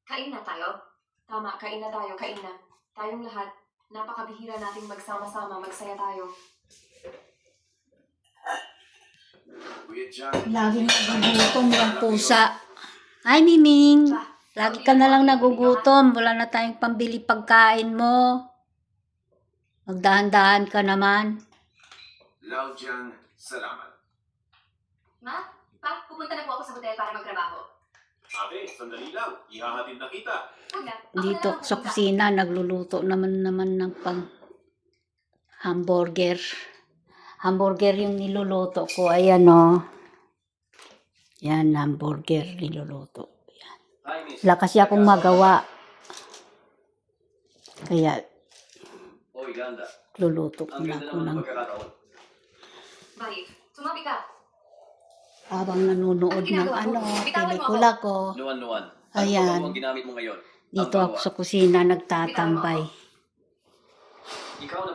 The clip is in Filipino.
Kain na tayo. Tama, kain na tayo, kain na. Tayong lahat, napakabihira nating magsama-sama, magsaya tayo. Laging nagugutom yung pusa. Ay, Miming. Lagi ka na lang nagugutom. Wala na tayong pambili pagkain mo. Magdahan-dahan ka naman. Laudyang salamat. Ma? Pa, pupunta na po ako sa hotel para magtrabaho. Ate, sandali lang. Ihahatid na kita. Huwag na. Ako na Dito lang sa pupunta. kusina, nagluluto naman ng pang hamburger. Hamburger yung niluluto ko. Ayan o. Yan, hamburger niluluto. Yan. Hi, miss. Wala kasi akong magawa. Kaya, Oy, ganda. luluto ko Ang na ganda ako naman ng ng pagkakataon. Babe, sumabi ka. habang nanonood Anong ng ginagawa mo? Bitawan mo pelikula ko. Nuwan-nuwan. Ayan. Ano ang ginamit mo ngayon? Dito ako sa kusina nagtatambay. Ikaw na